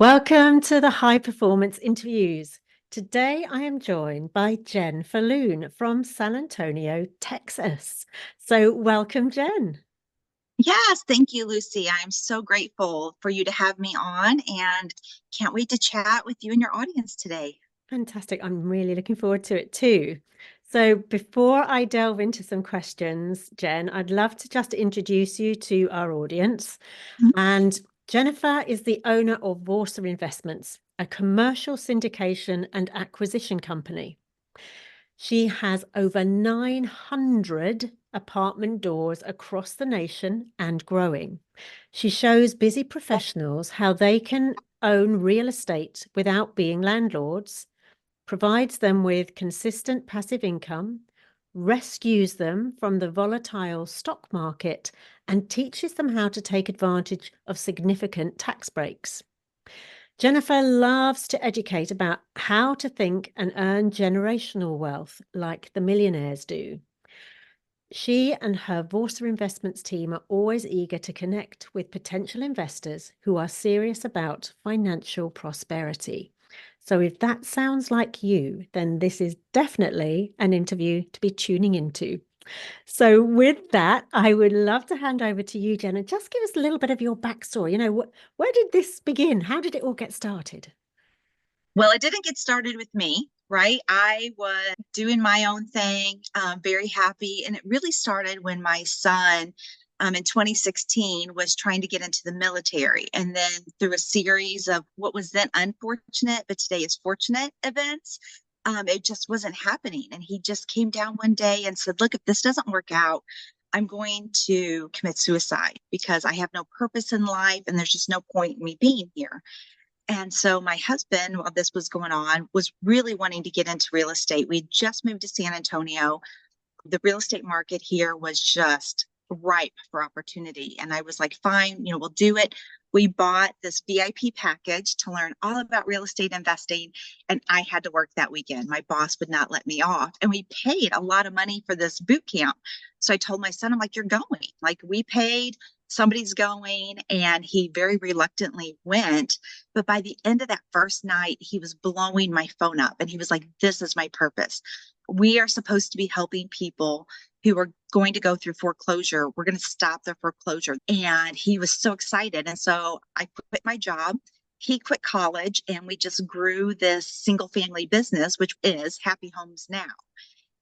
Welcome to the High Performance Interviews. Today I am joined by Jen Falloon from San Antonio, Texas. So welcome, Jen. Yes, thank you, Lucy. I'm so grateful for you to have me on and can't wait to chat with you and your audience today. Fantastic. I'm really looking forward to it too. So before I delve into some questions, Jen, I'd love to just introduce you to our audience. Mhm. And Jennifer is the owner of Vorsa Investments, a commercial syndication and acquisition company. She has over 900 apartment doors across the nation and growing. She shows busy professionals how they can own real estate without being landlords, provides them with consistent passive income, rescues them from the volatile stock market, and teaches them how to take advantage of significant tax breaks. Jennifer loves to educate about how to think and earn generational wealth like the millionaires do. She and her Vorsa Investments team are always eager to connect with potential investors who are serious about financial prosperity. So, if that sounds like you, then this is definitely an interview to be tuning into. So, with that, I would love to hand over to you, Jenna. Just give us a little bit of your backstory. Where did this begin? How did it all get started? Well, it didn't get started with me, right? I was doing my own thing, very happy. And it really started when my son in 2016 was trying to get into the military. And then through a series of what was then unfortunate, but today is fortunate events, it just wasn't happening. And he just came down one day and said, "Look, if this doesn't work out, I'm going to commit suicide because I have no purpose in life and there's just no point in me being here." And so my husband, while this was going on, was really wanting to get into real estate. We had just moved to San Antonio. The real estate market here was just ripe for opportunity. And I was like, fine, we'll do it. We bought this VIP package to learn all about real estate investing. And I had to work that weekend. My boss would not let me off. And we paid a lot of money for this boot camp. So I told my son, I'm like, you're going. Like, we paid, somebody's going. And he very reluctantly went. But by the end of that first night, he was blowing my phone up and he was like, this is my purpose. We are supposed to be helping people who are going to go through foreclosure. We're going to stop their foreclosure. And he was so excited. And so I quit my job. He quit college and we just grew this single family business, which is Happy Homes Now.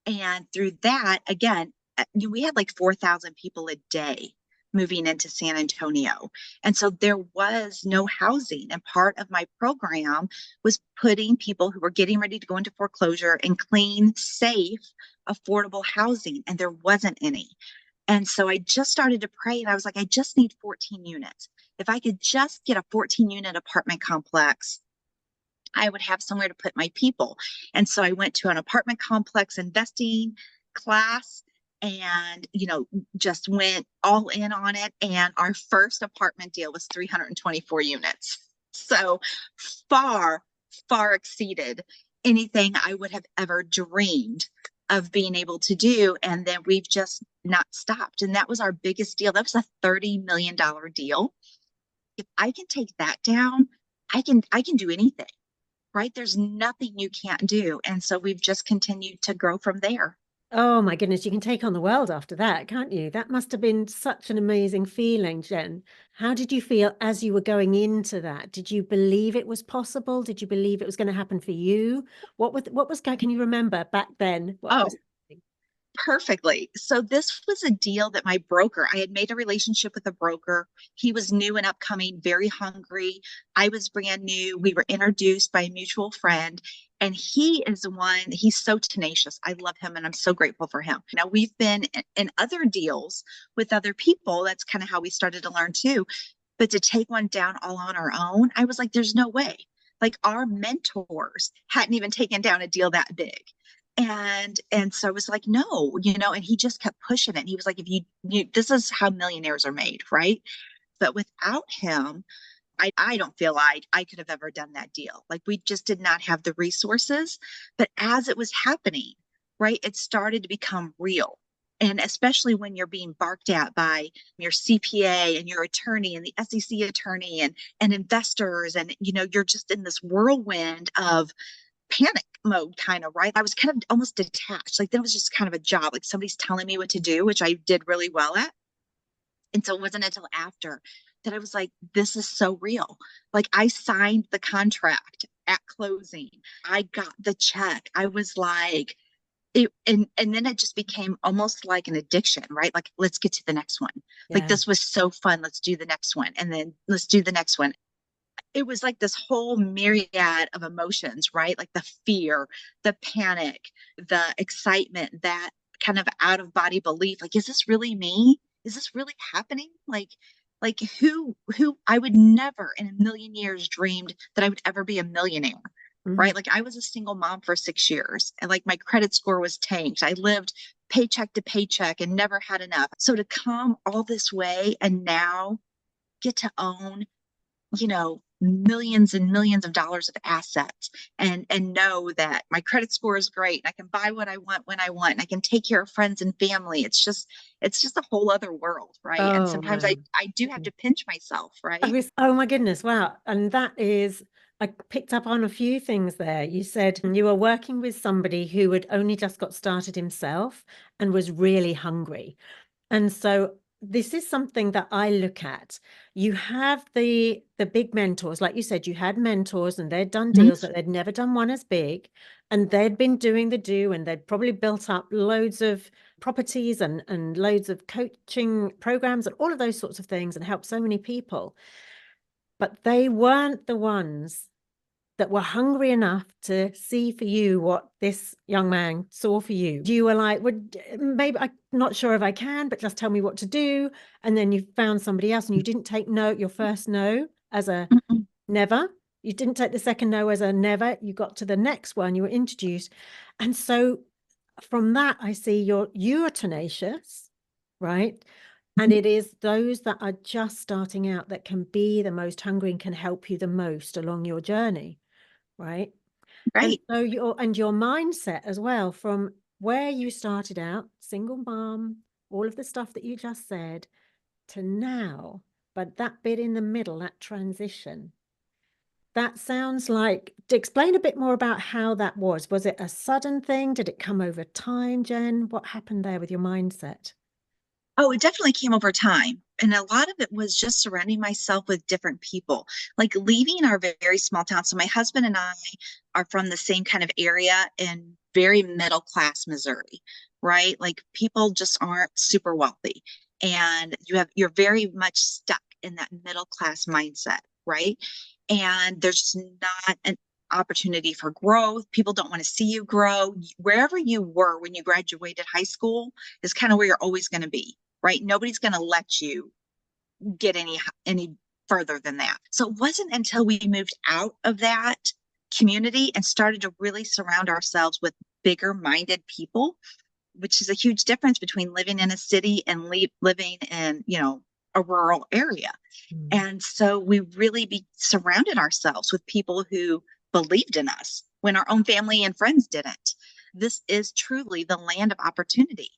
And through that, again, we had like 4,000 people a day moving into San Antonio. And so there was no housing. And part of my program was putting people who were getting ready to go into foreclosure in clean, safe, affordable housing. And there wasn't any. And so I just started to pray and I was like, I just need 14 units. If I could just get a 14 unit apartment complex, I would have somewhere to put my people. And so I went to an apartment complex investing class and, just went all in on it. And our first apartment deal was 324 units. So far, far exceeded anything I would have ever dreamed of being able to do. And then we've just not stopped. And that was our biggest deal. That was a $30 million deal. If I can take that down, I can do anything, right? There's nothing you can't do. And so we've just continued to grow from there. Oh my goodness, you can take on the world after that, can't you? That must have been such an amazing feeling, Jen. How did you feel as you were going into that? Did you believe it was possible? Did you believe it was going to happen for you? Can you remember back then what was Oh, happening? perfectly. So this was a deal that my broker, I had made a relationship with a broker. He was new and upcoming, very hungry. I was brand new. We were introduced by a mutual friend. And he is one, he's so tenacious. I love him and I'm so grateful for him. Now, we've been in other deals with other people. That's kind of how we started to learn too. But to take one down all on our own, I was like, there's no way. Like, our mentors hadn't even taken down a deal that big. And so I was like, no, and he just kept pushing it. And he was like, if you this is how millionaires are made, right? But without him, I don't feel like I could have ever done that deal. Like, we just did not have the resources. But as it was happening, right, it started to become real. And especially when you're being barked at by your CPA and your attorney and the SEC attorney and investors, and you're just in this whirlwind of panic mode, kind of, right? I was kind of almost detached. Like, that was just kind of a job. Like, somebody's telling me what to do, which I did really well at. And so it wasn't until after that I was like, this is so real. Like, I signed the contract at closing. I got the check. I was like, and then it just became almost like an addiction, right? Like, let's get to the next one. Like, Yeah. this was so fun. Let's do the next one. And then let's do the next one. It was like this whole myriad of emotions, right? Like the fear, the panic, the excitement, that kind of out of body belief. Like, is this really me? Is this really happening? Like who I would never in a million years dreamed that I would ever be a millionaire, Mhm. right? Like, I was a single mom for 6 years, and like my credit score was tanked. I lived paycheck to paycheck and never had enough. So to come all this way and now get to own, millions and millions of dollars of assets, and know that my credit score is great, and I can buy what I want when I want, and I can take care of friends and family. It's just a whole other world, right? And Oh, sometimes I do have man. to pinch myself, right? Oh my goodness, wow. And that is, I picked up on a few things there. You said you were working with somebody who had only just got started himself and was really hungry. And so this is something that I look at. You have the big mentors, like you said, you had mentors and they'd done Mhm. deals, but they'd never done one as big. And they'd been doing the do, and they'd probably built up loads of properties and loads of coaching programs and all of those sorts of things and helped so many people. But they weren't the ones that were hungry enough to see for you what this young man saw for you. You were like, would maybe I'm not sure if I can, but just tell me what to do. And then you found somebody else, and you didn't take no, your first no as a Mhm. never. You didn't take the second no as a never. You got to the next one, you were introduced. And so from that, I see you are tenacious, right? And it is those that are just starting out that can be the most hungry and can help you the most along your journey, right? And Right. so your mindset as well, from where you started out, single mom, all of the stuff that you just said, to now, but that bit in the middle, that transition, that sounds like, to explain a bit more about how that was. Was it a sudden thing? Did it come over time, Jen? What happened there with your mindset? Oh, it definitely came over time. And a lot of it was just surrounding myself with different people, like leaving our very small town. So my husband and I are from the same kind of area in very middle class Missouri, right? Like, people just aren't super wealthy. And you're very much stuck in that middle class mindset, right? And there's just not an opportunity for growth. People don't want to see you grow. Wherever you were when you graduated high school is kind of where you're always going to be, right? Nobody's going to let you get any further than that. So it wasn't until we moved out of that community and started to really surround ourselves with bigger minded people, which is a huge difference between living in a city and living in, a rural area. Mm. And so we really surrounded ourselves with people who believed in us when our own family and friends didn't. This is truly the land of opportunity.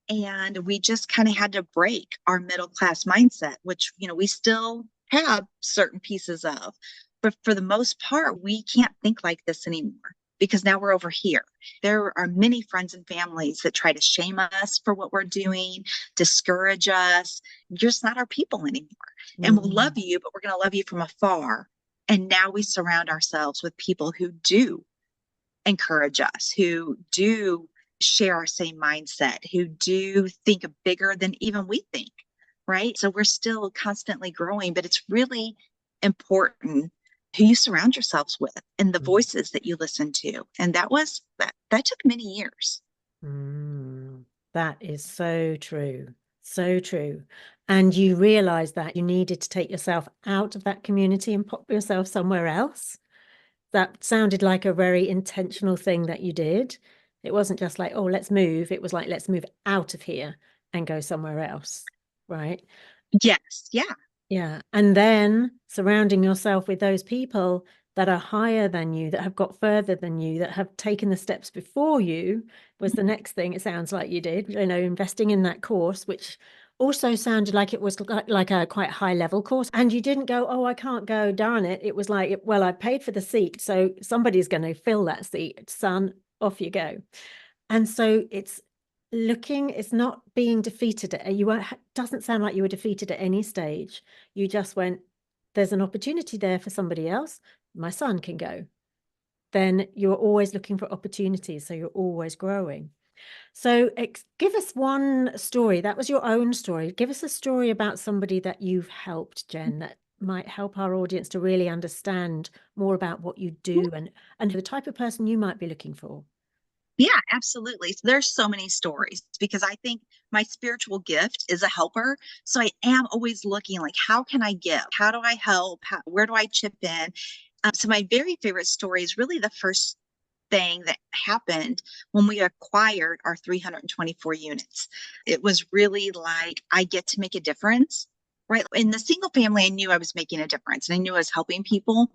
And we just kind of had to break our middle class mindset, which, we still have certain pieces of. But for the most part, we can't think like this anymore because now we're over here. There are many friends and families that try to shame us for what we're doing, discourage us. You're just not our people anymore. And we'll love Mm. you, but we're going to love you from afar. And now we surround ourselves with people who do encourage us, who do share our same mindset, who do think bigger than even we think, right? So we're still constantly growing, but it's really important who you surround yourselves with and the Mm. voices that you listen to. And that took many years. Mm. That is so true. So true. And you realized that you needed to take yourself out of that community and pop yourself somewhere else. That sounded like a very intentional thing that you did. It wasn't just like, oh, let's move. It was like, let's move out of here and go somewhere else. Right. Yes, yeah. Yeah. And then surrounding yourself with those people that are higher than you, that have got further than you, that have taken the steps before you was the next thing it sounds like you did, investing in that course, which also sounded like it was like a quite high level course. And you didn't go, oh, I can't go, darn it. It was like, well, I paid for the seat, so somebody's going to fill that seat, son, off you go. And so it's not being defeated. Doesn't sound like you were defeated at any stage. You just went, there's an opportunity there for somebody else. My son can go. Then you're always looking for opportunities. So you're always growing. So give us one story. That was your own story. Give us a story about somebody that you've helped, Jen, that might help our audience to really understand more about what you do and the type of person you might be looking for. Yeah, absolutely. So there's so many stories because I think my spiritual gift is a helper. So I am always looking like, how can I give? How do I help? Where do I chip in? So my very favorite story is really the first thing that happened when we acquired our 324 units. It was really like, I get to make a difference, right? In the single family, I knew I was making a difference and I knew I was helping people,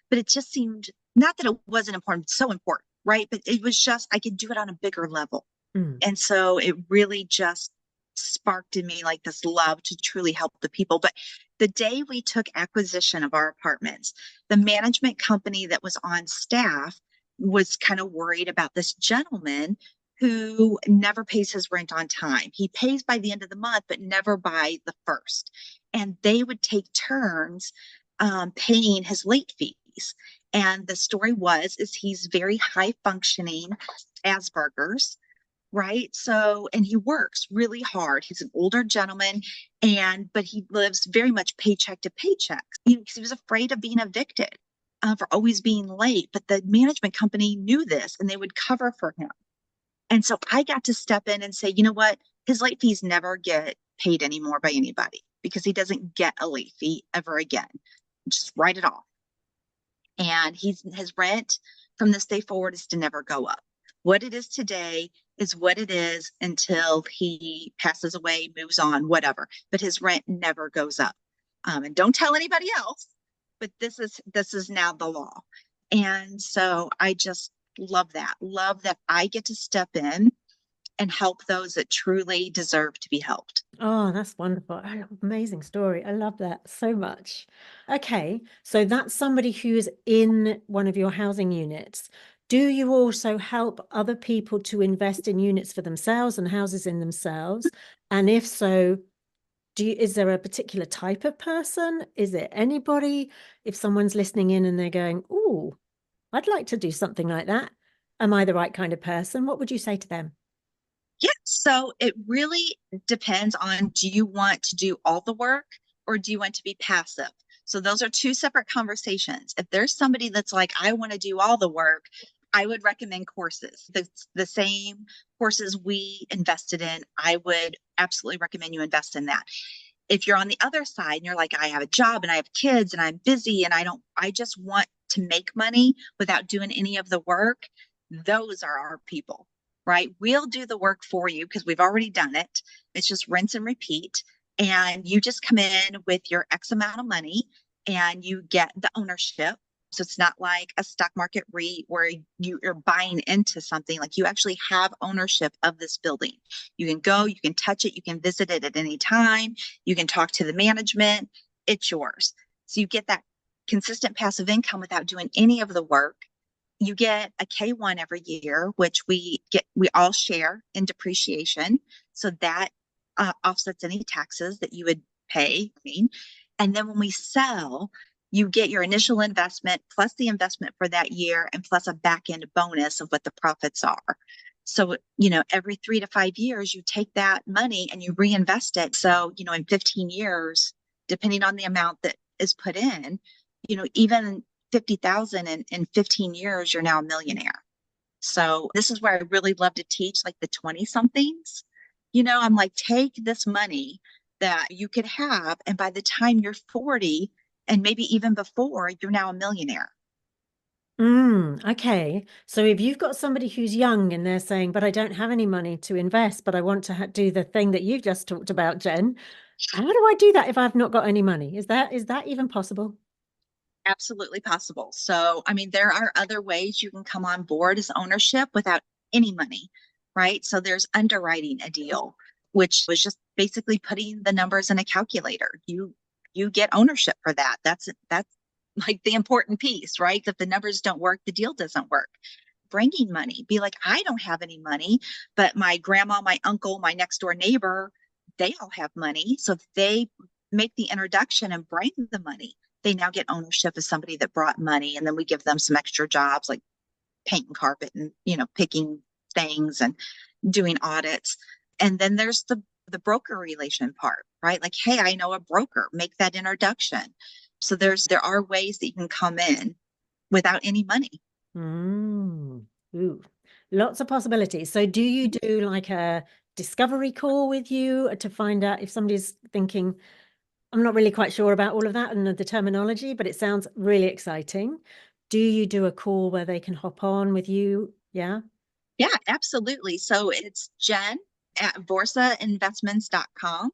but it just seemed not that it wasn't important, so important, right? But it was just, I could do it on a bigger level. And so it really just sparked in me like this love to truly help the people. But the day we took acquisition of our apartments, the management company that was on staff was kind of worried about this gentleman who never pays his rent on time. He pays by the end of the month, but never by the first. And they would take turns paying his late fees. And the story is he's very high functioning Asperger's, right? So, and he works really hard. He's an older gentleman, but he lives very much paycheck to paycheck. Because he was afraid of being evicted for always being late. But the management company knew this and they would cover for him. And so I got to step in and say, you know what? His late fees never get paid anymore by anybody because he doesn't get a late fee ever again. Just write it off. And his rent from this day forward is to never go up. What it is today is what it is until he passes away, moves on, whatever. But his rent never goes up. And don't tell anybody else. But this is now the law. And so I just love that I get to step in and help those that truly deserve to be helped. Oh, that's wonderful. Amazing story. I love that so much. Okay, so that's somebody who's in one of your housing units. Do you also help other people to invest in units for themselves and houses in themselves? And if so, is there a particular type of person? Is it anybody? If someone's listening in and they're going, oh, I'd like to do something like that. Am I the right kind of person? What would you say to them? Yeah, so it really depends on, do you want to do all the work or do you want to be passive? So those are two separate conversations. If there's somebody that's like, I want to do all the work, I would recommend courses. The same courses we invested in, I would absolutely recommend you invest in that. If you're on the other side and you're like, I have a job and I have kids and I'm busy and I just want to make money without doing any of the work, those are our people, right? We'll do the work for you because we've already done it. It's just rinse and repeat. And you just come in with your X amount of money and you get the ownership. So it's not like a stock market REIT where you're buying into something. Like, you actually have ownership of this building. You can go, you can touch it, you can visit it at any time. You can talk to the management. It's yours. So you get that consistent passive income without doing any of the work. You get a K1 every year, which we all share in depreciation. So that offsets any taxes that you would pay. And then when we sell, you get your initial investment plus the investment for that year and plus a back end bonus of what the profits are. So, every 3 to 5 years, you take that money and you reinvest it. So, in 15 years, depending on the amount that is put in, even 50,000 in 15 years, you're now a millionaire. So this is where I really love to teach like the 20 somethings. I'm like, take this money that you could have, and by the time you're 40 and maybe even before, you're now a millionaire. Okay. So if you've got somebody who's young and they're saying, but I don't have any money to invest, but I want to do the thing that you've just talked about, Jen, how do I do that if I've not got any money? Is that even possible? Absolutely possible. So, I mean, there are other ways you can come on board as ownership without any money, right? So there's underwriting a deal, which was just basically putting the numbers in a calculator. You get ownership for that. That's like the important piece, right? If the numbers don't work, the deal doesn't work. Bringing money, be like, I don't have any money, but my grandma, my uncle, my next door neighbor, they all have money. So if they make the introduction and bring the money, they now get ownership as somebody that brought money. And then we give them some extra jobs like painting carpet and, picking things and doing audits. And then there's the broker relation part, right? Like, hey, I know a broker, make that introduction. So there are ways that you can come in without any money. Ooh, lots of possibilities. So do you do like a discovery call with you to find out if somebody's thinking, I'm not really quite sure about all of that and the terminology, but it sounds really exciting. Do you do a call where they can hop on with you? Yeah. Yeah, absolutely. So it's Jen at vorsainvestments.com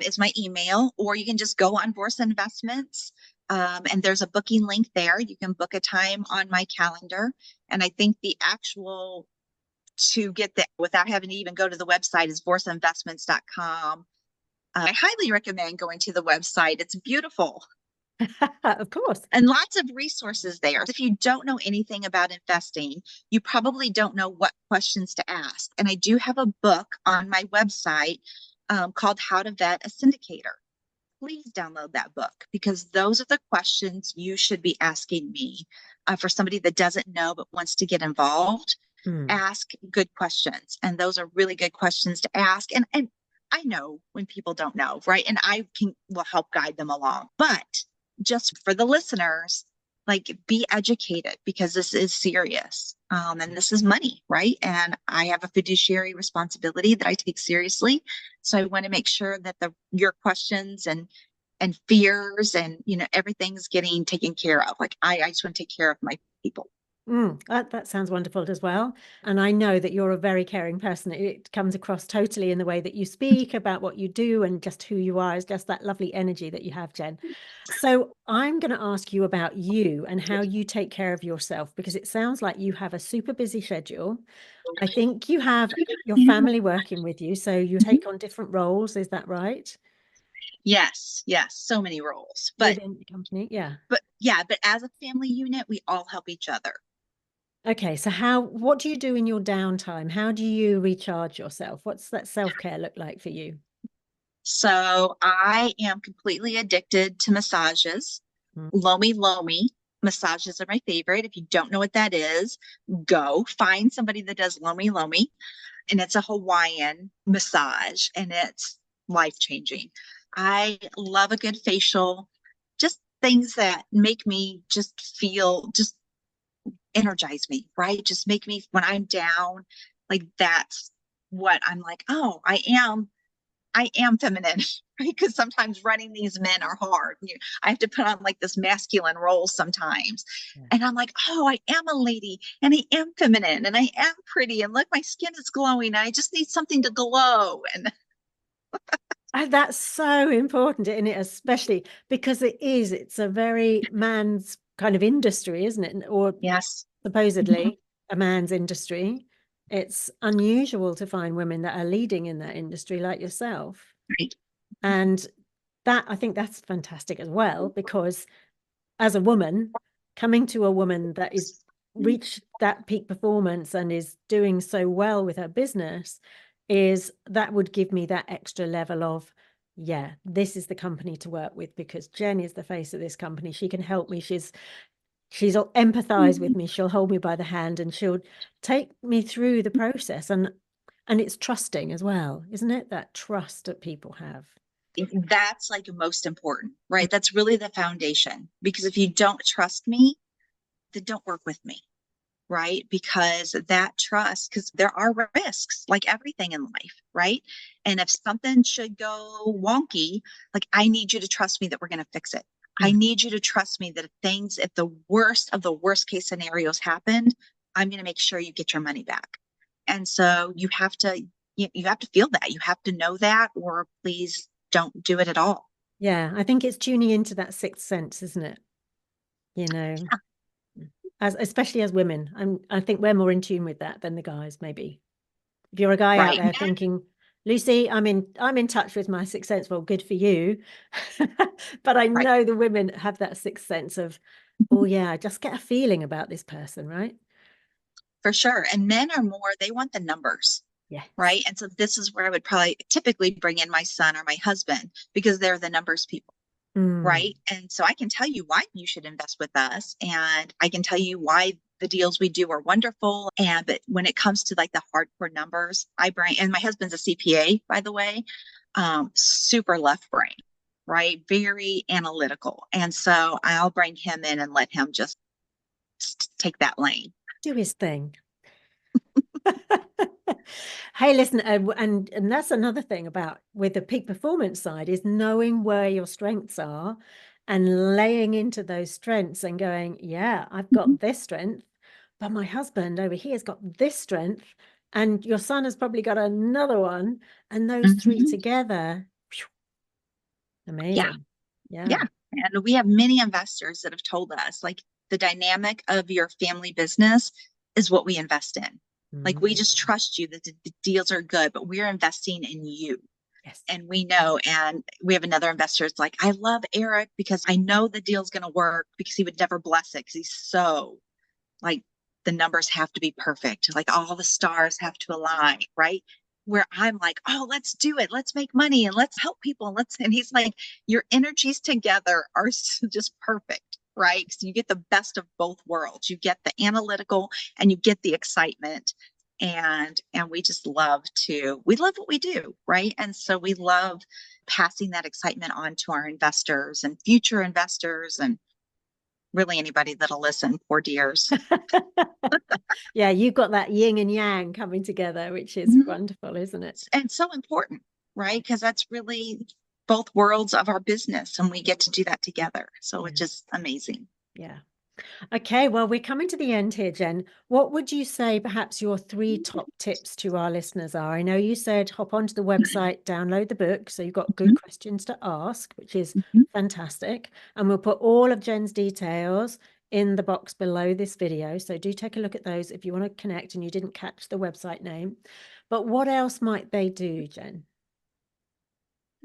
is my email, or you can just go on Vorsa Investments. And there's a booking link there. You can book a time on my calendar. And I think the actual to get that without having to even go to the website is vorsainvestments.com. I highly recommend going to the website. It's beautiful. Of course. And lots of resources there. If you don't know anything about investing, you probably don't know what questions to ask. And I do have a book on my website called How to Vet a Syndicator. Please download that book because those are the questions you should be asking me for somebody that doesn't know but wants to get involved. Ask good questions. And those are really good questions to ask. And I know when people don't know, right? And will help guide them along. But just for the listeners, like be educated because this is serious. And this is money, right? And I have a fiduciary responsibility that I take seriously. So I want to make sure that your questions and fears and everything's getting taken care of. Like I just want to take care of my people. That sounds wonderful as well. And I know that you're a very caring person. It comes across totally in the way that you speak about what you do and just who you are. Is just that lovely energy that you have, Jen. So I'm going to ask you about you and how you take care of yourself, because it sounds like you have a super busy schedule. I think you have your family working with you, so you take on different roles. Is that right? Yes, yes, so many roles. Within the company, yeah. But as a family unit, we all help each other. Okay, so what do you do in your downtime? How do you recharge yourself? What's that self-care look like for you? So I am completely addicted to massages. Lomi Lomi massages are my favorite. If you don't know what that is, go find somebody that does Lomi Lomi. And it's a Hawaiian massage and it's life-changing. I love a good facial, just things that make me just feel, just energize me, right? Just make me, when I'm down, like that's what I'm like, oh, I am feminine, right? Because sometimes running these men are hard. I have to put on like this masculine role sometimes. Yeah. And I'm like, oh, I am a lady and I am feminine and I am pretty. And look, my skin is glowing. And I just need something to glow. And that's so important in it, especially because it's a very man's kind of industry, isn't it? Or yes, supposedly a man's industry. It's unusual to find women that are leading in that industry like yourself. right. And I think that's fantastic as well, because as a woman, coming to a woman that is reached that peak performance and is doing so well with her business, that would give me that extra level of, yeah, this is the company to work with because Jen is the face of this company. She can help me. She'll empathize with me. She'll hold me by the hand and she'll take me through the process. And it's trusting as well, isn't it? That trust that people have. That's like most important, right? That's really the foundation. Because if you don't trust me, then don't work with me, right? Because that trust, because there are risks like everything in life, right? And if something should go wonky, like I need you to trust me that we're going to fix it. I need you to trust me that if the worst of the worst case scenarios happened, I'm going to make sure you get your money back. And so you have to feel that. You have to know that, or please don't do it at all. Yeah, I think it's tuning into that sixth sense, isn't it? you know, especially as women. I think we're more in tune with that than the guys, maybe. If you're a guy out Right. there thinking, Lucy, I'm in touch with my sixth sense. Well, good for you. But I Right. know the women have that sixth sense of, oh yeah, just get a feeling about this person, right? For sure. And men are more, they want the numbers. Yes. Right. And so this is where I would probably typically bring in my son or my husband because they're the numbers people. Mm. Right. And so I can tell you why you should invest with us. And I can tell you why the deals we do are wonderful. And but when it comes to like the hardcore numbers, I bring, and my husband's a CPA, by the way, super left brain, right? Very analytical. And so I'll bring him in and let him just take that lane. Do his thing. Hey, listen, and that's another thing about with the peak performance side is knowing where your strengths are and laying into those strengths and going, yeah, I've got this strength, but my husband over here has got this strength, and your son has probably got another one, and those three Mhm. together, Yeah. amazing. Yeah. Yeah. And we have many investors that have told us like the dynamic of your family business is what we invest in. Like we just Mm. trust you that the deals are good, but we're investing in you. Yes. And we know, and we have another investor. It's like, I love Eric because I know the deal's going to work because he would never bless it because he's so like the numbers have to be perfect. Like all the stars have to align, right? Where I'm like, oh, let's do it. Let's make money and let's help people. And he's like, your energies together are just perfect, right? So you get the best of both worlds. You get the analytical and you get the excitement. And we just we love what we do, right? And so we love passing that excitement on to our investors and future investors and really anybody that'll listen, poor dears. Yeah, you've got that yin and yang coming together, which is Mhm. wonderful, isn't it? And so important, right? Because that's really both worlds of our business, and we get to do that together. So Yeah. it's just amazing. Yeah. Okay, well, we're coming to the end here, Jen. What would you say perhaps your three top tips to our listeners are? I know you said hop onto the website, download the book, so you've got good Mhm, questions to ask, which is mhm. fantastic. And we'll put all of Jen's details in the box below this video. So do take a look at those if you want to connect and you didn't catch the website name. But what else might they do, Jen?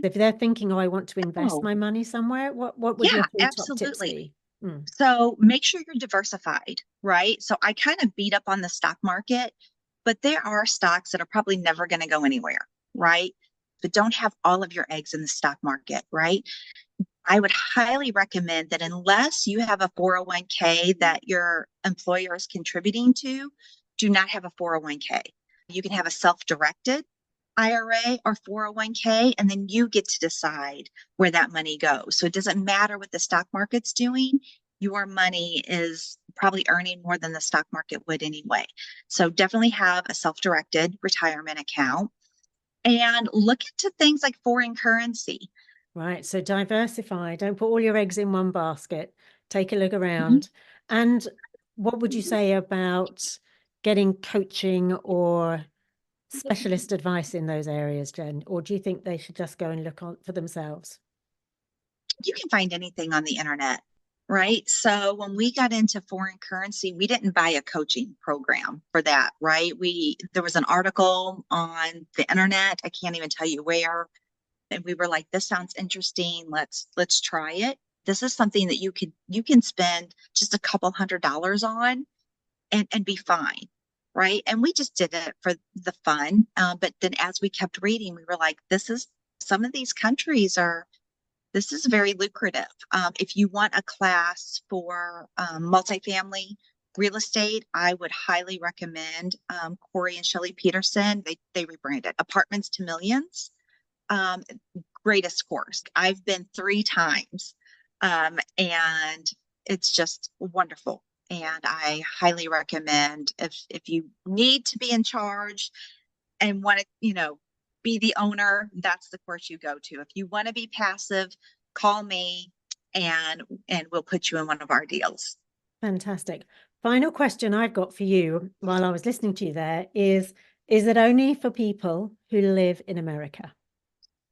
If they're thinking, oh, I want to invest Oh, my money somewhere, what would your yeah, three top tips absolutely. be? Mm. So make sure you're diversified, right? So I kind of beat up on the stock market, but there are stocks that are probably never going to go anywhere, right? But don't have all of your eggs in the stock market, right? I would highly recommend that unless you have a 401k that your employer is contributing to, do not have a 401k. You can have a self-directed IRA or 401k, and then you get to decide where that money goes. So it doesn't matter what the stock market's doing. Your money is probably earning more than the stock market would anyway. So definitely have a self-directed retirement account and look into things like foreign currency. Right. So diversify. Don't put all your eggs in one basket. Take a look Mhm. around. And what would you say about getting coaching or specialist advice in those areas, Jen? Or do you think they should just go and look on for themselves? You can find anything on the internet, right? So when we got into foreign currency, we didn't buy a coaching program for that, right? There was an article on the internet, I can't even tell you where, and we were like, this sounds interesting. Let's try it. This is something that you can spend just a couple $100 on and be fine. Right. And we just did it for the fun. But then as we kept reading, we were like, some of these countries are this is very lucrative. If you want a class for multifamily real estate, I would highly recommend Corey and Shelley Peterson. They rebranded Apartments to Millions. Um, Greatest course. I've been 3 times, and it's just wonderful. And I highly recommend if you need to be in charge and want to, be the owner, that's the course you go to. If you want to be passive, call me and we'll put you in one of our deals. Fantastic. Final question I've got for you while I was listening to you there is it only for people who live in America?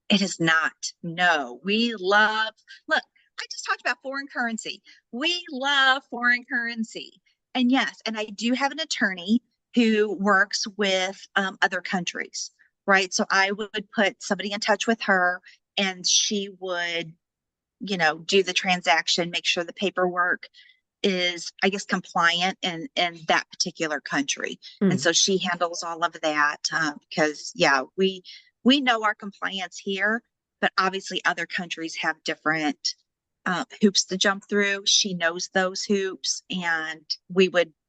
It is not. No, we love, look, I just talked about foreign currency. We love foreign currency. And yes, and I do have an attorney who works with other countries, right? So I would put somebody in touch with her and she would, do the transaction, make sure the paperwork is, I guess, compliant in that particular country. And Mm. so she handles all of that because, yeah, we know our compliance here, but obviously other countries have different hoops to jump through. She knows those hoops, and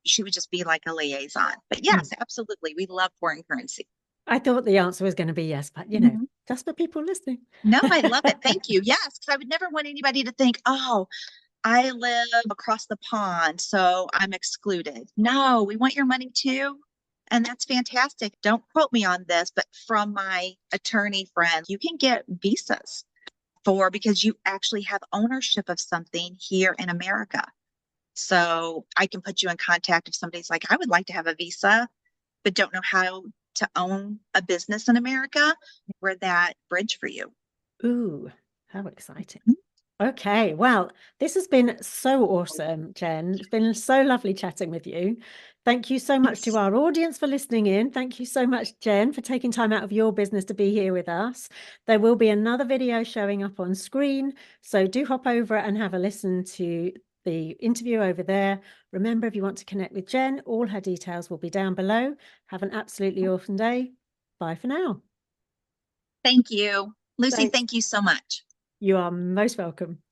she would just be like a liaison. But yes, Mm. absolutely, we love foreign currency. I thought the answer was going to be yes, but Mhm. just for people listening. No, I love it. Thank you. Yes, because I would never want anybody to think, oh, I live across the pond, so I'm excluded. No, we want your money too. And that's fantastic. Don't quote me on this, but from my attorney friend, you can get visas because you actually have ownership of something here in America. So I can put you in contact if somebody's like, I would like to have a visa, but don't know how to own a business in America. We're that bridge for you. Ooh, how exciting. Okay, well, this has been so awesome, Jen. It's been so lovely chatting with you. Thank you so much to Yes. our audience for listening in. Thank you so much, Jen, for taking time out of your business to be here with us. There will be another video showing up on screen, so do hop over and have a listen to the interview over there. Remember, if you want to connect with Jen, all her details will be down below. Have an absolutely awesome day. Bye for now. Thank you. Lucy, Thanks. thank you so much. You are most welcome.